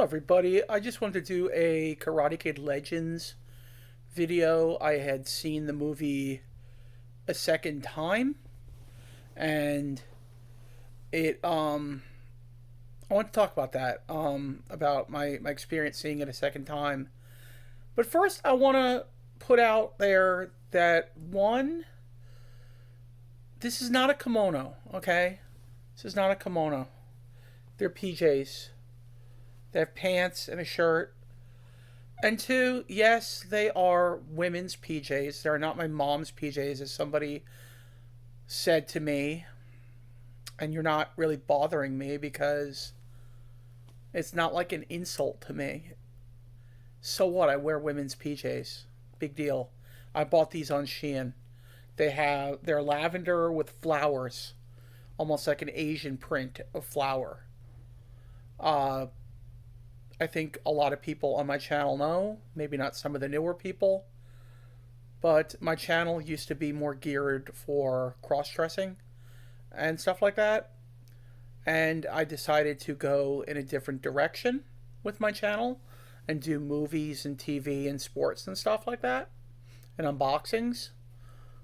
everybody. I just wanted to do a Karate Kid Legends video. I had seen the movie a second time, and I want to talk about that, about my experience seeing it a second time. But first, I want to put out there that, one, this is not a kimono, okay? This is not a kimono. They're PJs. They have pants and a shirt. And two, yes, they are women's PJs. They're not my mom's PJs, as somebody said to me. And you're not really bothering me because it's not like an insult to me. So what? I wear women's PJs. Big deal. I bought these on Shein. They're lavender with flowers, almost like an Asian print of flower. Uh, I think a lot of people on my channel know, maybe not some of the newer people, but my channel used to be more geared for cross-dressing and stuff like that. And I decided to go in a different direction with my channel and do movies and TV and sports and stuff like that and unboxings.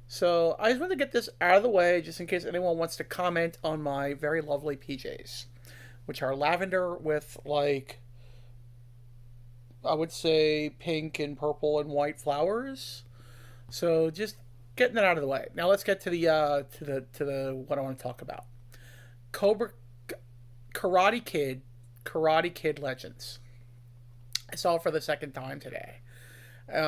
So I just want to get this out of the way just in case anyone wants to comment on my very lovely PJs, which are lavender with, like, I would say pink and purple and white flowers. So just getting that out of the way. Now let's get to the what I want to talk about. Cobra Karate Kid Legends. I saw it for the second time today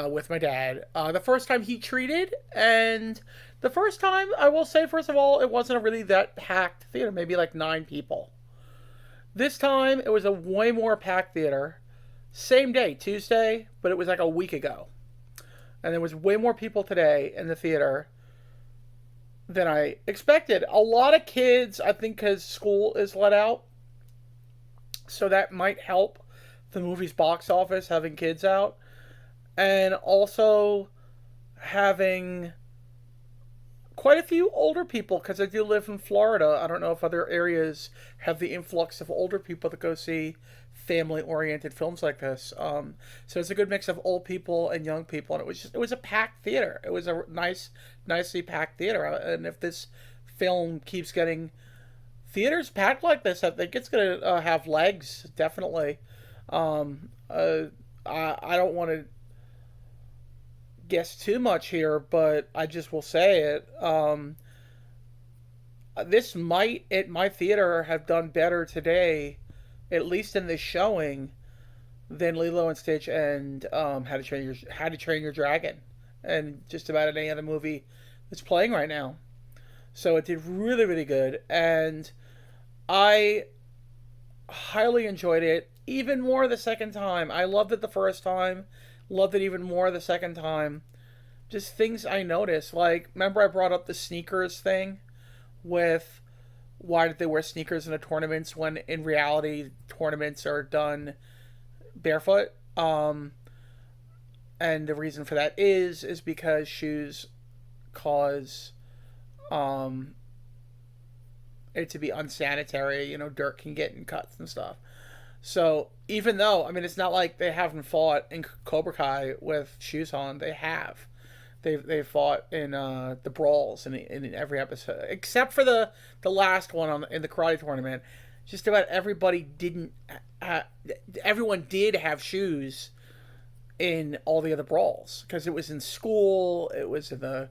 with my dad. The first time he treated, and the first time, I will say, first of all, it wasn't a really that packed theater, maybe like 9 people. This time, it was a way more packed theater. Same day, Tuesday, but it was like a week ago. And there was way more people today in the theater than I expected. A lot of kids, I think, because school is let out. So that might help the movie's box office, having kids out. And also having quite a few older people, because I do live in Florida. I don't know if other areas have the influx of older people that go see family-oriented films like this. So it's a good mix of old people and young people, and it was a packed theater. It was a nicely packed theater. And if this film keeps getting theaters packed like this, I think it's gonna have legs, definitely. I don't want to guess too much here, but I just will say it. This might, at my theater, have done better today, at least in this showing, than Lilo and Stitch and How to Train Your Dragon, and just about any other movie that's playing right now. So it did really, really good, and I highly enjoyed it. Even more the second time. I loved it the first time. Loved it even more the second time. Just things I noticed. Like, remember I brought up the sneakers thing with why did they wear sneakers in the tournaments when in reality tournaments are done barefoot? And the reason for that is because shoes cause it to be unsanitary. You know, dirt can get in cuts and stuff. So even though, I mean, it's not like they haven't fought in Cobra Kai with shoes on. They have. They fought in the brawls in every episode, except for the last one in the karate tournament. Just about everybody didn't. Everyone did have shoes in all the other brawls because it was in school, it was in the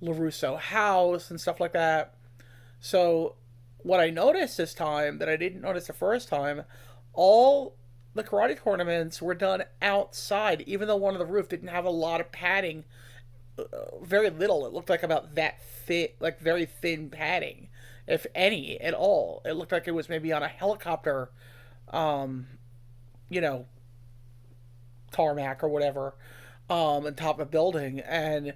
LaRusso house and stuff like that. So what I noticed this time that I didn't notice the first time, all the karate tournaments were done outside, even though one of the roof didn't have a lot of padding, very little. It looked like about that thick, like very thin padding, if any at all. It looked like it was maybe on a helicopter, you know, tarmac or whatever, on top of a building. And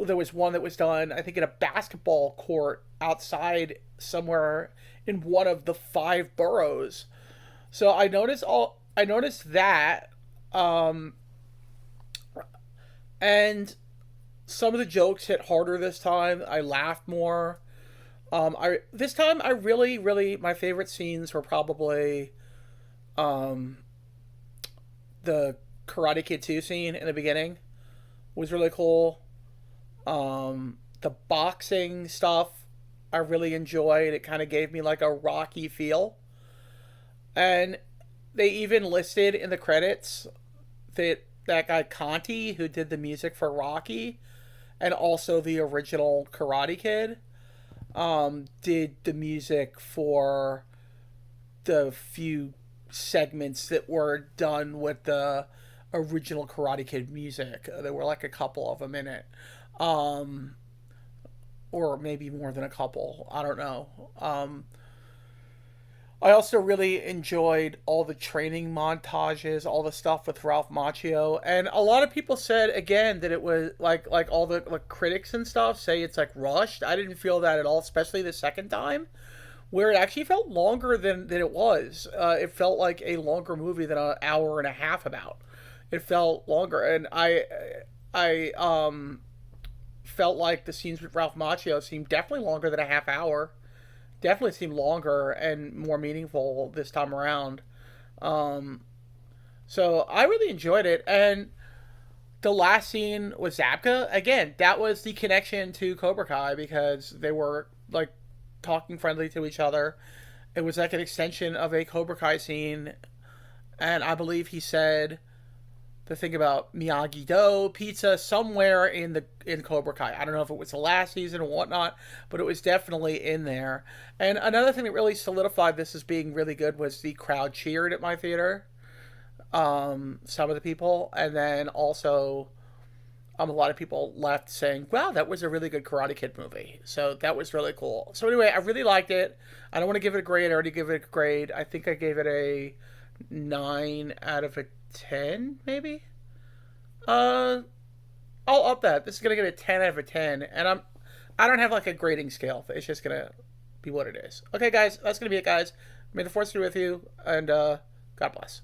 there was one that was done, I think, in a basketball court outside somewhere in one of the 5 boroughs. So I noticed that, and some of the jokes hit harder this time. I laughed more. This time I really, really, my favorite scenes were probably the Karate Kid 2 scene in the beginning was really cool. The boxing stuff I really enjoyed. It kind of gave me like a Rocky feel. And they even listed in the credits that guy Conti, who did the music for Rocky and also the original Karate Kid, did the music for the few segments that were done with the original Karate Kid music. There were like a couple of them in it. Um, or maybe more than a couple. I don't know. I also really enjoyed all the training montages, all the stuff with Ralph Macchio, and a lot of people said again that it was like all the like critics and stuff say it's like rushed. I didn't feel that at all, especially the second time, where it actually felt longer than it was. It felt like a longer movie than an hour and a half. About it felt longer, and I felt like the scenes with Ralph Macchio seemed definitely longer than a half hour. Definitely seemed longer and more meaningful this time around. Um, so I really enjoyed it. And the last scene with Zabka, again, that was the connection to Cobra Kai because they were like talking friendly to each other. It was like an extension of a Cobra Kai scene. And I believe he said the thing about Miyagi Do pizza somewhere in Cobra Kai. I don't know if it was the last season or whatnot, but it was definitely in there. And another thing that really solidified this as being really good was the crowd cheered at my theater. Some of the people, and then also a lot of people left saying, "Wow, that was a really good Karate Kid movie." So that was really cool. So anyway, I really liked it. I don't want to give it a grade. I already give it a grade. I think I gave it a 9 out of a 10, maybe. Uh, I'll up that. This is gonna get a 10 out of a 10, and I don't have like a grading scale. It's just gonna be what it is. Okay, guys, that's gonna be it, guys. May the force be with you, and God bless.